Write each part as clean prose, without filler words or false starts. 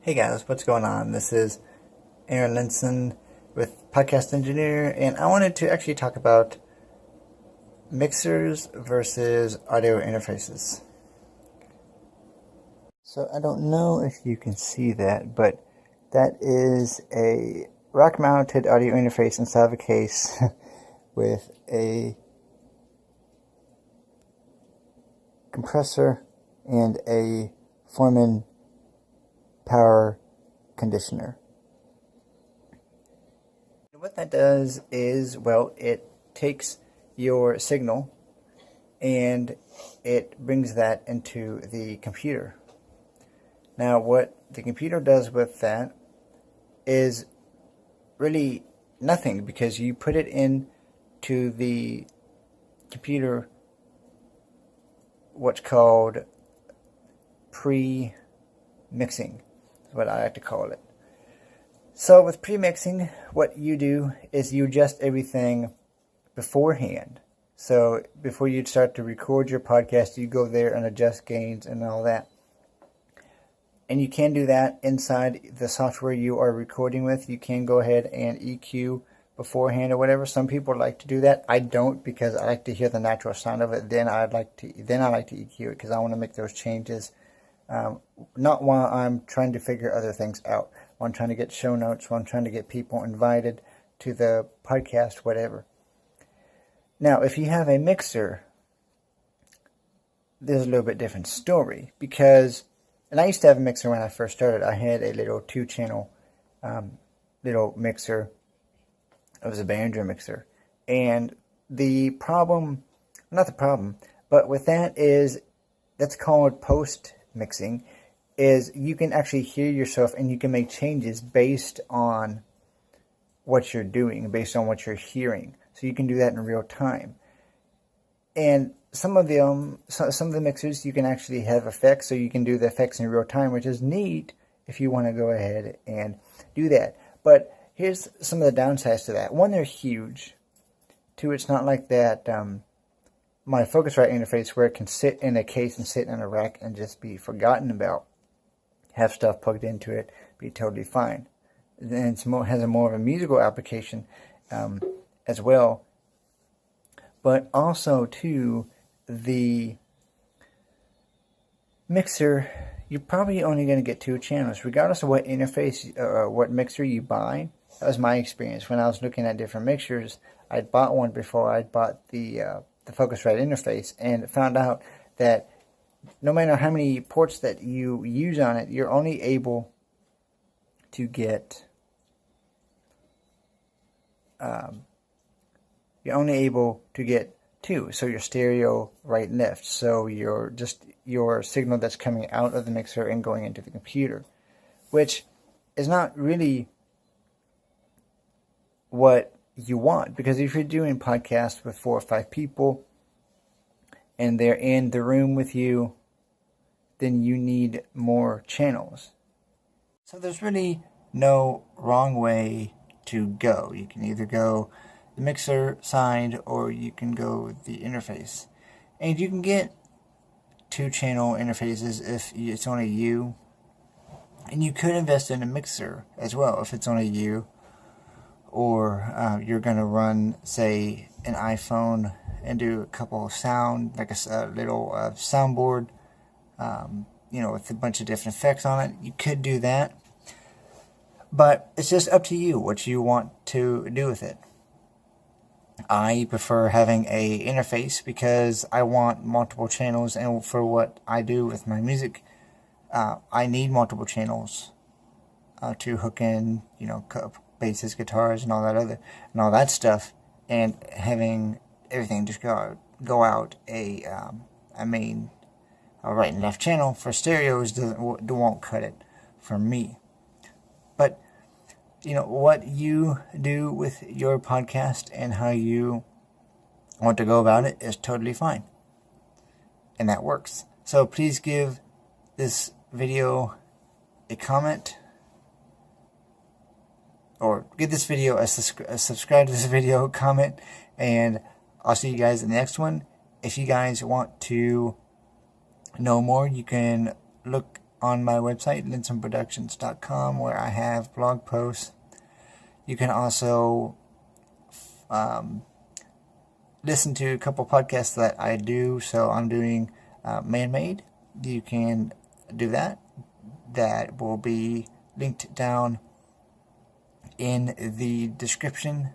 Hey guys, what's going on? This is Aaron Linson with Podcast Engineer, and I wanted to actually talk about mixers versus audio interfaces. So I don't know if you can see that, but that is a rack-mounted audio interface inside of a case with a compressor and a Foreman power conditioner. What that does is, well, it takes your signal and it brings that into the computer. Now, what the computer does with that is really nothing, because you put it into the computer what's called pre-mixing. What I like to call it. So with pre-mixing, what you do is you adjust everything beforehand. So before you start to record your podcast, you go there and adjust gains and all that. And you can do that inside the software you are recording with. You can go ahead and EQ beforehand or whatever. Some people like to do that. I don't, because I like to hear the natural sound of it. Then I like to EQ it, because I want to make those changes. Not while I'm trying to figure other things out, while I'm trying to get show notes, while I'm trying to get people invited to the podcast, whatever. Now, if you have a mixer, there's a little bit different story, because, and I used to have a mixer when I first started. I had a little 2-channel little mixer. It was a Behringer mixer. And the problem, not the problem, but with that is, that's called post mixing, is you can actually hear yourself and you can make changes based on what you're doing, based on what you're hearing. So you can do that in real time. And some of the mixers, you can actually have effects, so you can do the effects in real time, which is neat if you want to go ahead and do that. But here's some of the downsides to that. One, they're huge. Two, it's not like that my Focusrite interface, where it can sit in a case and sit in a rack and just be forgotten about. Have stuff plugged into it, be totally fine. And it has more of a musical application as well. But also, too, the mixer, you're probably only going to get 2 channels, regardless of what interface or what mixer you buy. That was my experience when I was looking at different mixers. I'd bought one before I'd bought the Focusrite interface, and found out that no matter how many ports that you use on it, you're only able to get two. So your stereo right and left. So your signal that's coming out of the mixer and going into the computer, which is not really what you want, because if you're doing podcasts with 4 or 5 people and they're in the room with you, then you need more channels. So there's really no wrong way to go. You can either go the mixer side, or you can go the interface. And you can get 2-channel interfaces if it's only you. And you could invest in a mixer as well if it's only you. Or you're going to run, say, an iPhone and do a couple of sound, like a little soundboard, with a bunch of different effects on it. You could do that. But it's just up to you what you want to do with it. I prefer having a interface because I want multiple channels, and for what I do with my music, I need multiple channels to hook in, basses, guitars, and all that stuff, and having everything just go out a right and left channel for stereos won't cut it for me. But what you do with your podcast and how you want to go about it is totally fine, and that works. So please give this video a comment, or give this video a subscribe to this video, comment, and I'll see you guys in the next one. If you guys want to know more, you can look on my website, linsonproductions.com, where I have blog posts. You can also listen to a couple podcasts that I do. So I'm doing Man-Made. You can do that. That will be linked down in the description.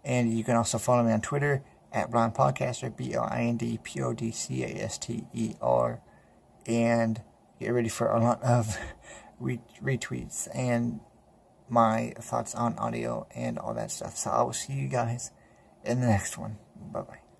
And you can also follow me on Twitter at Blind Podcaster, BLINDPODCASTER, and get ready for a lot of retweets and my thoughts on audio and all that stuff. So I will see you guys in the next one. Bye-bye.